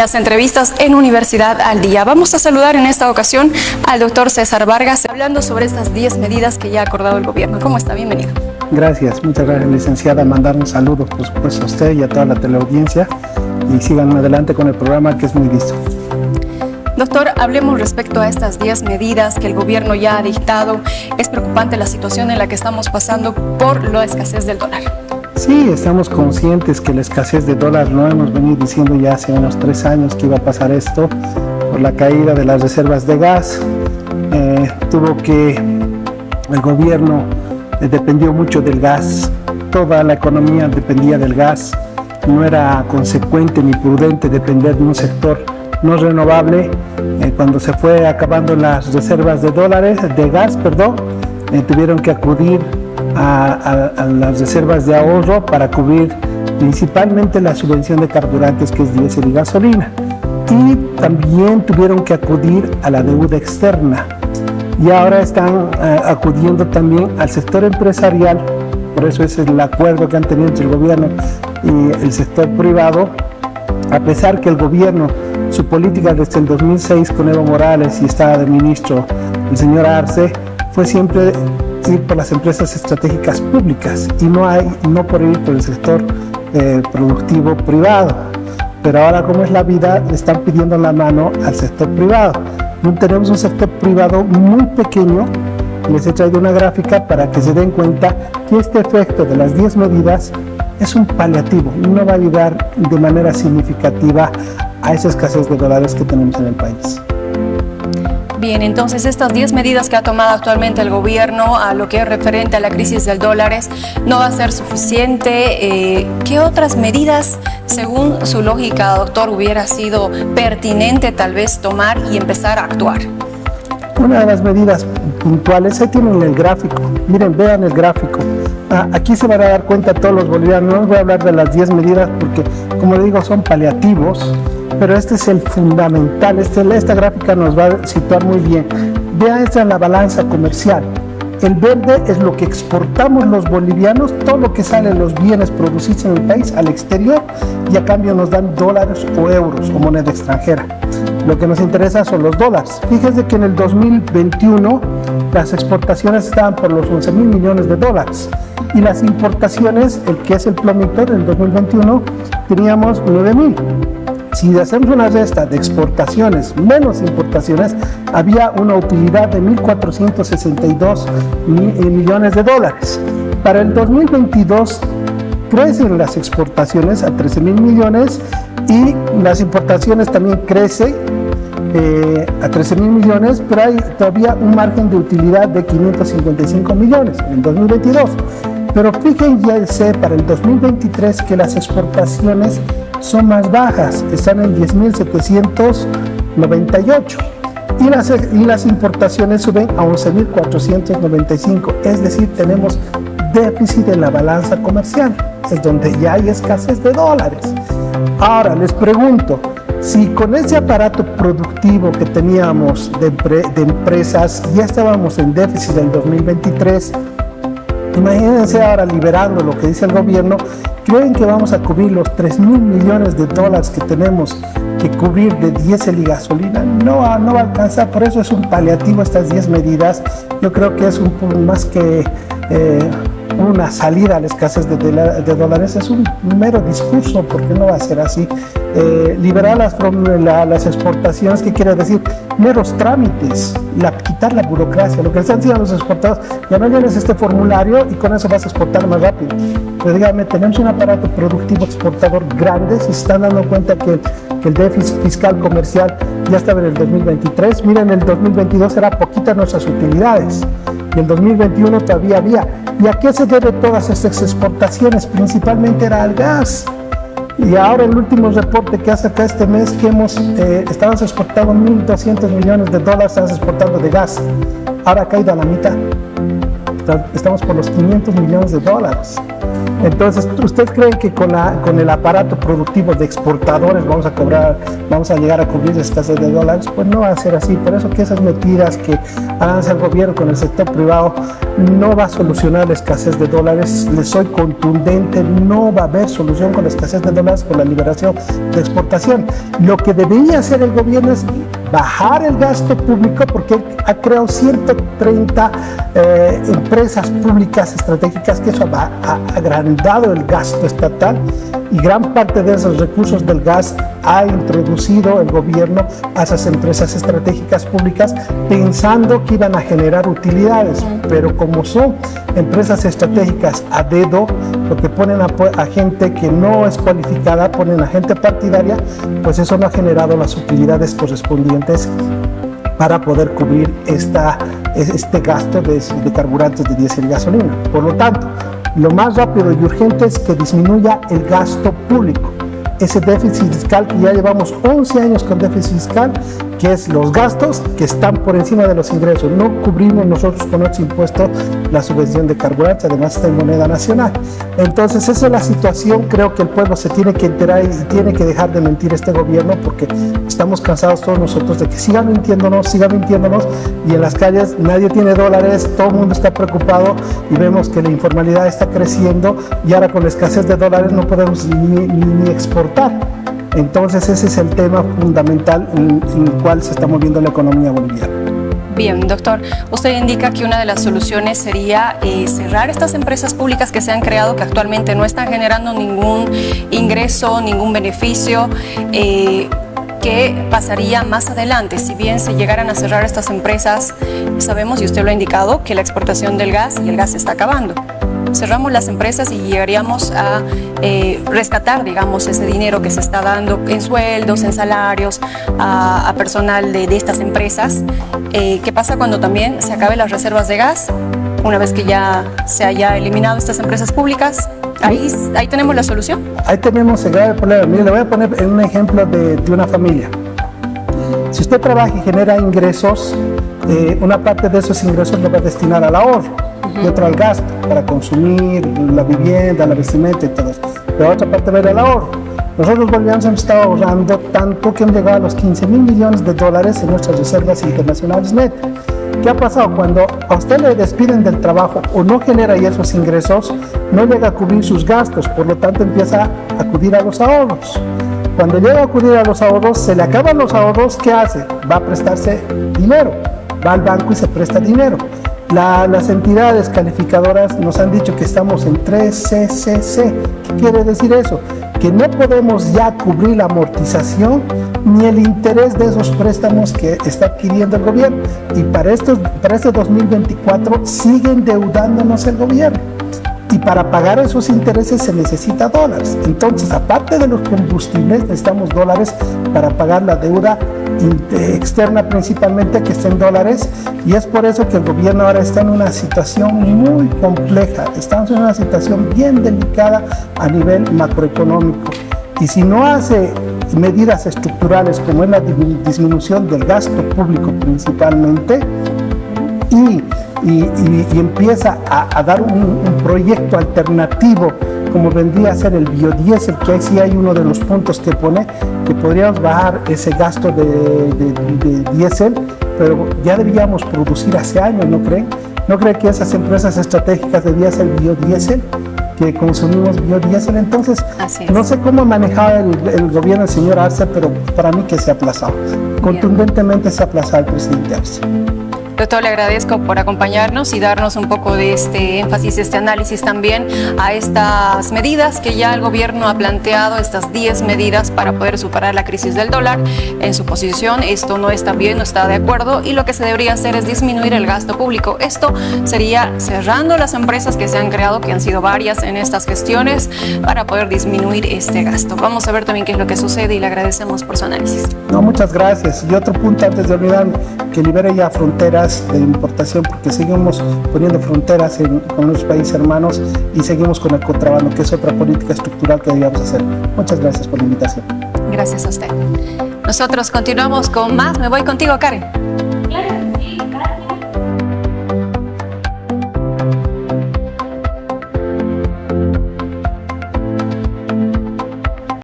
Las entrevistas en Universidad al Día. Vamos a saludar en esta ocasión al doctor César Vargas, hablando sobre estas 10 medidas que ya ha acordado el gobierno. ¿Cómo está? Bienvenido. Gracias, muchas gracias, licenciada. Mandar un saludo, por supuesto, a usted y a toda la teleaudiencia. Y sigan adelante con el programa, que es muy listo. Doctor, hablemos respecto a estas 10 medidas que el gobierno ya ha dictado. Es preocupante la situación en la que estamos pasando por la escasez del dólar. Sí, estamos conscientes que la escasez de dólar, lo hemos venido diciendo ya hace unos 3 años que iba a pasar esto, por la caída de las reservas de gas. El gobierno dependió mucho del gas, toda la economía dependía del gas, no era consecuente ni prudente depender de un sector no renovable. Cuando se fue acabando las reservas de gas, tuvieron que acudir a las reservas de ahorro para cubrir principalmente la subvención de carburantes, que es diésel y gasolina, y también tuvieron que acudir a la deuda externa, y ahora están acudiendo también al sector empresarial. Por eso ese es el acuerdo que han tenido entre el gobierno y el sector privado, a pesar que el gobierno, su política desde el 2006 con Evo Morales y estaba de ministro el señor Arce, fue siempre ir por las empresas estratégicas públicas y no por ir por el sector productivo privado. Pero ahora, como es la vida, le están pidiendo la mano al sector privado. No tenemos un sector privado muy pequeño. Les he traído una gráfica para que se den cuenta que este efecto de las 10 medidas es un paliativo, no va a ayudar de manera significativa a esa escasez de dólares que tenemos en el país. Bien, entonces estas 10 medidas que ha tomado actualmente el gobierno a lo que es referente a la crisis del dólar no va a ser suficiente. ¿Qué otras medidas, según su lógica, doctor, hubiera sido pertinente tal vez tomar y empezar a actuar? Una de las medidas puntuales, ahí tienen el gráfico, miren, vean el gráfico. Aquí se van a dar cuenta todos los bolivianos. No voy a hablar de las 10 medidas porque, como le digo, son paliativos, pero este es el fundamental. Esta gráfica nos va a situar muy bien. Vean, esta es la balanza comercial. El verde es lo que exportamos los bolivianos, todo lo que sale, los bienes producidos en el país al exterior, y a cambio nos dan dólares o euros o moneda extranjera. Lo que nos interesa son los dólares. Fíjense que en el 2021 las exportaciones estaban por los 11.000 millones de dólares y las importaciones, el que es el plomito, en el 2021 teníamos 9.000. Si hacemos una resta de exportaciones menos importaciones, había una utilidad de 1.462 millones de dólares. Para el 2022 crecen las exportaciones a 13.000 millones y las importaciones también crecen a 13.000 millones, pero hay todavía un margen de utilidad de 555 millones en el 2022. Pero fíjense para el 2023 que las exportaciones son más bajas, están en 10.798 y las importaciones suben a 11.495, es decir, tenemos déficit en la balanza comercial, es donde ya hay escasez de dólares. Ahora les pregunto, si con ese aparato productivo que teníamos de empresas ya estábamos en déficit del 2023, imagínense ahora liberando lo que dice el gobierno, ¿creen que vamos a cubrir los 3.000 millones de dólares que tenemos que cubrir de diésel y gasolina? No va a alcanzar. Por eso es un paliativo estas 10 medidas. Yo creo que es más que una salida a la escasez de dólares, es un mero discurso, porque no va a ser así. Liberar las exportaciones, ¿qué quiere decir? Meros trámites, quitar la burocracia. Lo que están diciendo los exportadores, ya no llenes este formulario y con eso vas a exportar más rápido. Pero dígame, tenemos un aparato productivo exportador grande, si se están dando cuenta que el déficit fiscal comercial ya estaba en el 2023, miren, en el 2022 era poquitas nuestras utilidades y el 2021 todavía había. ¿Y a qué se debe todas estas exportaciones? Principalmente era al gas. Y ahora el último reporte que hace acá este mes, que estábamos exportando 1.200 millones de dólares, estamos exportando de gas. Ahora ha caído a la mitad. Estamos por los 500 millones de dólares. Entonces, ¿ustedes creen que con el aparato productivo de exportadores vamos a llegar a cubrir la escasez de dólares? Pues no va a ser así. Por eso que esas metidas que hace el gobierno con el sector privado no va a solucionar la escasez de dólares. Les soy contundente, no va a haber solución con la escasez de dólares con la liberación de exportación. Lo que debería hacer el gobierno es bajar el gasto público, porque ha creado 130 empresas públicas estratégicas, que eso ha agrandado el gasto estatal, y gran parte de esos recursos del gas ha introducido el gobierno a esas empresas estratégicas públicas pensando que iban a generar utilidades, pero como son empresas estratégicas a dedo, porque ponen a gente que no es cualificada, ponen a gente partidaria, pues eso no ha generado las utilidades correspondientes para poder cubrir este gasto de carburantes de diésel y gasolina. Por lo tanto, lo más rápido y urgente es que disminuya el gasto público. Ese déficit fiscal que ya llevamos 11 años con déficit fiscal, que es los gastos que están por encima de los ingresos. No cubrimos nosotros con nuestro impuesto la subvención de carburantes, además está en moneda nacional. Entonces esa es la situación. Creo que el pueblo se tiene que enterar y tiene que dejar de mentir este gobierno, porque estamos cansados todos nosotros de que sigan mintiéndonos, y en las calles nadie tiene dólares, todo el mundo está preocupado y vemos que la informalidad está creciendo, y ahora con la escasez de dólares no podemos ni exportar. Entonces ese es el tema fundamental en el cual se está moviendo la economía boliviana. Bien, doctor, usted indica que una de las soluciones sería cerrar estas empresas públicas que se han creado, que actualmente no están generando ningún ingreso, ningún beneficio. ¿Qué pasaría más adelante? Si bien se llegaran a cerrar estas empresas, sabemos, y usted lo ha indicado, que la exportación del gas y el gas se está acabando. Cerramos las empresas y llegaríamos a rescatar, digamos, ese dinero que se está dando en sueldos, en salarios, a personal de estas empresas. ¿Qué pasa cuando también se acaben las reservas de gas? Una vez que ya se haya eliminado estas empresas públicas, ahí tenemos la solución. Ahí tenemos el grave problema. Mire, le voy a poner un ejemplo de una familia. Si usted trabaja y genera ingresos, una parte de esos ingresos lo va a destinar al ahorro y otra al gasto, para consumir la vivienda, la vestimenta y todo eso. La otra parte va a ir al ahorro. Nosotros bolivianos hemos estado ahorrando tanto que hemos llegado a los 15.000 millones de dólares en nuestras reservas internacionales netas. ¿Qué ha pasado? Cuando a usted le despiden del trabajo o no genera ya esos ingresos, no llega a cubrir sus gastos, por lo tanto empieza a acudir a los ahorros. Cuando llega a acudir a los ahorros, se le acaban los ahorros, ¿qué hace? Va a prestarse dinero, va al banco y se presta dinero. Las entidades calificadoras nos han dicho que estamos en 3CCC. ¿Qué quiere decir eso? Que no podemos ya cubrir la amortización ni el interés de esos préstamos que está adquiriendo el gobierno. Y para este 2024 sigue endeudándonos el gobierno. Y para pagar esos intereses se necesita dólares. Entonces, aparte de los combustibles, necesitamos dólares para pagar la deuda externa principalmente, que está en dólares, y es por eso que el gobierno ahora está en una situación muy compleja. Estamos en una situación bien delicada a nivel macroeconómico, y si no hace medidas estructurales como es la disminución del gasto público principalmente, y empieza a dar un proyecto alternativo como vendría a ser el biodiesel, que ahí sí hay uno de los puntos que pone que podríamos bajar ese gasto de diésel, pero ya deberíamos producir hace años, ¿no creen? ¿No creen que esas empresas estratégicas debían ser biodiesel, que consumimos biodiesel? Entonces, no sé cómo manejaba el gobierno del señor Arce, pero para mí que se ha aplazado. Contundentemente se ha aplazado el presidente Arce. Doctor, le agradezco por acompañarnos y darnos un poco de este énfasis, este análisis también a estas medidas que ya el gobierno ha planteado, estas 10 medidas para poder superar la crisis del dólar. En su posición, esto no está bien, no está de acuerdo, y lo que se debería hacer es disminuir el gasto público. Esto sería cerrando las empresas que se han creado, que han sido varias en estas gestiones, para poder disminuir este gasto. Vamos a ver también qué es lo que sucede y le agradecemos por su análisis. No, muchas gracias. Y otro punto antes de olvidar, que libere ya fronteras de importación, porque seguimos poniendo fronteras con los países hermanos y seguimos con el contrabando, que es otra política estructural que deberíamos hacer. Muchas gracias por la invitación. Gracias a usted. Nosotros continuamos con más. Me voy contigo, Karen.